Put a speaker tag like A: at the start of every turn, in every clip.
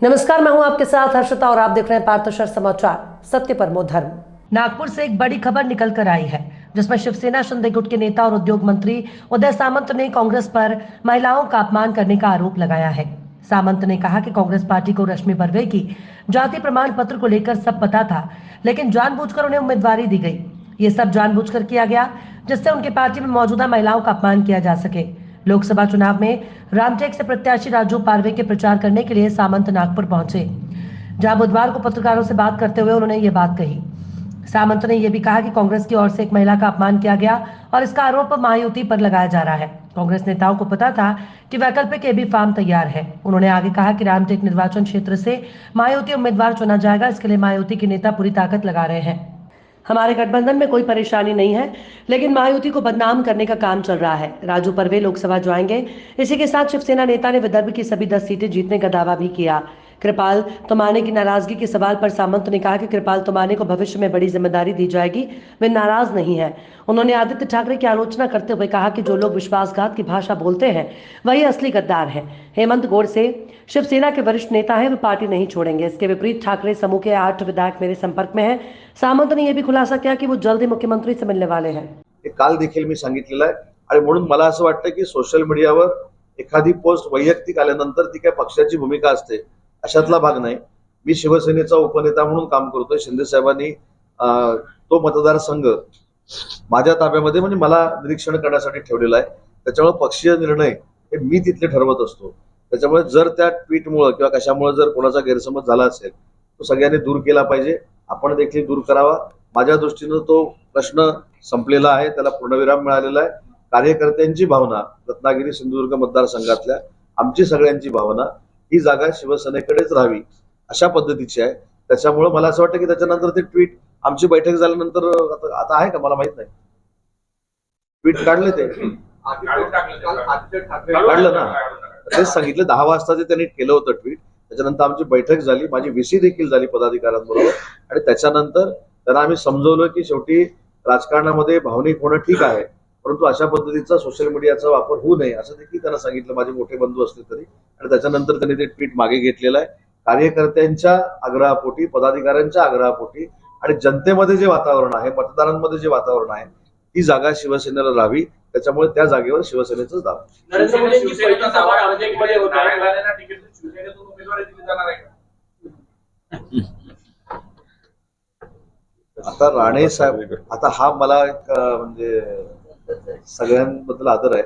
A: नमस्कार, मैं हूं आपके साथ हर्षिता और आप देख रहे हैं पार्थशर समाचार, सत्य परमो धर्म। नागपुर से एक बड़ी खबर निकल कर आई है, जिसमें शिवसेना शिंदे गुट के नेता और उद्योग मंत्री उदय सामंत ने कांग्रेस पर महिलाओं का अपमान करने का आरोप लगाया है। सामंत ने कहा कि कांग्रेस पार्टी को रश्मि बर्वे की जाति प्रमाण पत्र को लेकर सब पता था, लेकिन जानबूझकर उन्हें उम्मीदवारी दी गई। ये सब जानबूझकर किया गया, जिससे उनकी पार्टी में मौजूदा महिलाओं का अपमान किया जा सके। लोकसभा चुनाव में रामटेक से प्रत्याशी राजू पारवे के प्रचार करने के लिए सामंत नागपुर पहुंचे, जहां बुधवार को पत्रकारों से बात करते हुए उन्होंने ये बात कही। सामंत ने यह भी कहा कि कांग्रेस की ओर से एक महिला का अपमान किया गया और इसका आरोप महायुति पर लगाया जा रहा है। कांग्रेस नेताओं को पता था कि वैकल्पिक एबी फार्म तैयार है। उन्होंने आगे कहा कि रामटेक निर्वाचन क्षेत्र से महायुति उम्मीदवार चुना जाएगा, इसके लिए महायुति के नेता पूरी ताकत लगा रहे हैं। हमारे गठबंधन में कोई परेशानी नहीं है, लेकिन महायुति को बदनाम करने का काम चल रहा है। राजू परवे लोकसभा जाएंगे। इसी के साथ शिवसेना नेता ने विदर्भ की सभी 10 सीटें जीतने का दावा भी किया। कृपाल तुमाने की नाराजगी के सवाल पर सामंत ने कहा कि कृपाल तुमाने को भविष्य में बड़ी जिम्मेदारी दी जाएगी, वे नाराज नहीं है। उन्होंने आदित्य ठाकरे की आलोचना करते हुए कहा कि जो लोग विश्वासघात की भाषा बोलते हैं वही असली गद्दार है। हेमंत गोडसे शिवसेना के वरिष्ठ नेता हैं, वे पार्टी नहीं छोड़ेंगे। इसके विपरीत ठाकरे समूह के 8 विधायक मेरे संपर्क में हैं। सामंत ने यह भी खुलासा किया कि वो जल्द ही मुख्यमंत्री से मिलने वाले हैं।
B: काल देखील मी सांगितलेलं आहे आणि म्हणून मला असं वाटतं की सोशल मीडियावर एखादी पोस्ट वैयक्तिक आल्यानंतर ती काय पक्षाची भूमिका असते अशातला भाग नाही। मी शिवसेनेचा उपनेता म्हणून काम करतोय। शिंदे साहेबांनी तो मतदारसंघ माझ्या ताब्यामध्ये म्हणजे मला निरीक्षण करण्यासाठी ठेवलेला आहे। त्याच्यामुळे पक्षीय निर्णय हे मी तिथले ठरवत असतो। त्याच्यामुळे जर त्या ट्विटमुळे किंवा कशामुळे जर कोणाचा गैरसमज झाला असेल तो सगळ्यांनी दूर केला पाहिजे, आपण देखील दूर करावा। माझ्या दृष्टीने तो प्रश्न संपलेला आहे, त्याला पूर्णविराम मिळालेला आहे। कार्यकर्त्यांची भावना, रत्नागिरी सिंधुदुर्ग मतदारसंघातल्या आमची सगळ्यांची भावना ही जागा शिवसेनेकडेच राहावी अशा पद्धतीची आहे। त्याच्यामुळे मला असं वाटतं की त्याच्यानंतर ते ट्विट आमची बैठक झाल्यानंतर आता आहे का मला माहित नाही, ट्विट काढले ते काढलं ना, तेच सांगितलं 10 वाजता जे त्यांनी केलं होतं ट्विट। त्याच्यानंतर आमची बैठक झाली, माझी व्हीसी देखील झाली पदाधिकाऱ्यांबरोबर आणि त्याच्यानंतर त्यांना आम्ही समजवलं की शेवटी राजकारणामध्ये भावनिक होणं ठीक आहे, परंतु अशा पद्धतीचा सोशल मीडियाचा वापर होऊ नये असं देखील त्यांना सांगितलं, माझे मोठे बंधू असले तरी। आणि त्याच्यानंतर त्यांनी ते ट्विट मागे घेतलेलं आहे। कार्यकर्त्यांच्या आग्रहापोटी, पदाधिकाऱ्यांच्या आग्रहापोटी आणि जनतेमध्ये जे वातावरण आहे, मतदारांमध्ये जे वातावरण आहे, ती जागा शिवसेनेला राहावी। त्याच्यामुळे त्या जागेवर शिवसेनेचंच दाव।
C: नरेंद्र मोदींची पहिली सभा रामटेकमध्ये होत आहे। शिवसेनेतून उमेदवारी दिली जाणार आहे का?
B: आता राणे साहेब, आता हा मला एक म्हणजे सगळ्यांबद्दल आदर आहे,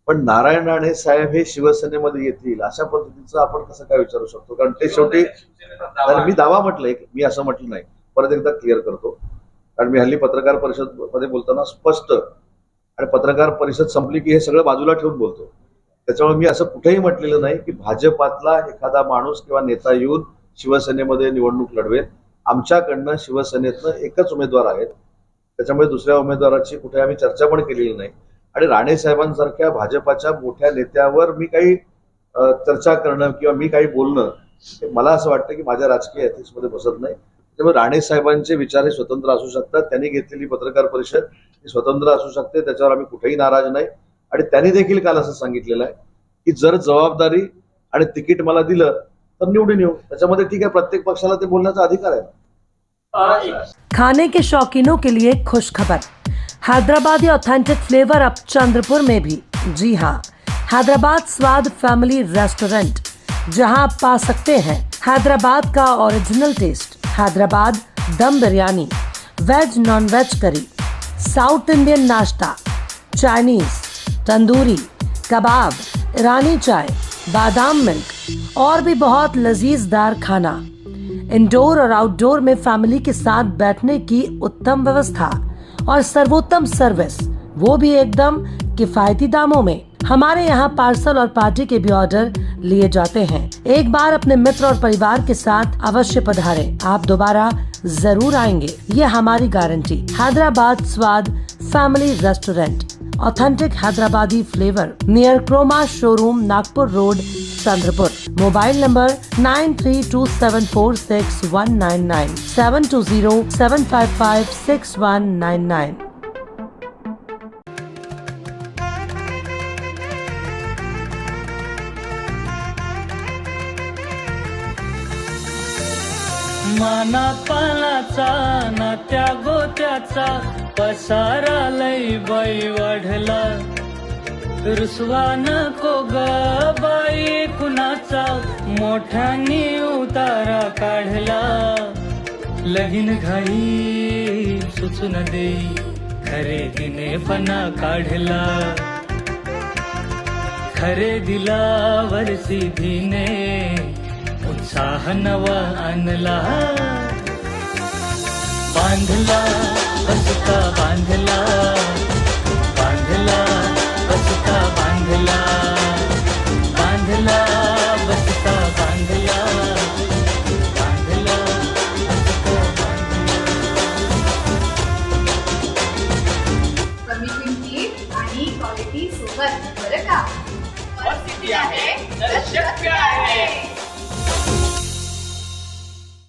B: पण नारायण राणे साहेब हे शिवसेनेमध्ये येतील अशा पद्धतीचं आपण कसं काय विचारू शकतो? कारण ते शेवटी मी दावा म्हटलंय, मी असं म्हटलं नाही, परत एकदा क्लिअर करतो। कारण मी हल्ली पत्रकार परिषद मध्ये बोलताना स्पष्ट आणि पत्रकार परिषद संपली की हे सगळं बाजूला ठेवून बोलतो। त्याच्यामुळे मी असं कुठेही म्हटलेलं नाही की भाजपातला एखादा माणूस किंवा नेता येऊन शिवसेनेमध्ये निवडणूक लढवेल। आमच्याकडनं शिवसेनेतनं एकच उमेदवार आहेत, त्याच्यामुळे दुसऱ्या उमेदवाराची कुठे आम्ही चर्चा पण केलेली नाही। आणि राणे साहेबांसारख्या भाजपाच्या मोठ्या नेत्यावर मी काही चर्चा करणं किंवा मी काही बोलणं हे मला असं वाटतं की माझ्या राजकीय एथिक्समध्ये बसत नाही। त्यामुळे राणे साहेबांचे विचार हे स्वतंत्र असू शकतात, त्यांनी घेतलेली पत्रकार परिषद ही स्वतंत्र असू शकते, त्याच्यावर आम्ही कुठेही नाराज नाही। आणि त्यांनी देखील काल असं सांगितलेलं आहे की जर जबाबदारी आणि तिकीट मला दिलं तर निवडून येऊ, त्याच्यामध्ये ठीक आहे, प्रत्येक पक्षाला ते बोलण्याचा अधिकार आहे।
A: खाने के शौकीनों के लिए खुश खबर, हैदराबादी ऑथेंटिक फ्लेवर अब चंद्रपुर में भी। जी हाँ, हैदराबाद स्वाद फैमिली रेस्टोरेंट, जहां आप पा सकते हैं हैदराबाद का original taste. Hyderabad dum biryani, veg non veg curry, south Indian नाश्ता, चाइनीज, तंदूरी, कबाब, ईरानी चाय, बादाम मिल्क और भी बहुत लजीजदार खाना। इंडोर और आउटडोर में फैमिली के साथ बैठने की उत्तम व्यवस्था और सर्वोत्तम सर्विस, वो भी एकदम किफायती दामों में। हमारे यहाँ पार्सल और पार्टी के भी ऑर्डर लिए जाते हैं। एक बार अपने मित्र और परिवार के साथ अवश्य पधारें, आप दोबारा जरूर आएंगे, ये हमारी गारंटी। Hyderabad Swad family restaurant, authentic Hyderabadi flavour, near Croma showroom, Nagpur road, Chandrapur. Mobile number 9327461199, 7207556199।
D: माना पानाचा नात्या गोत्याचा पसारा लई बाई वाढला. रुसवा नको ग बाई कुणाचा मोठ्यानी उतारा काढला. लगीन घाई सुचून देई खरेदीने पणा काढला. खरेदीला वरसीधीने उत्साह नवा आणला. बांधला बसता बांधला, बांधला बसता बांधला, बांधला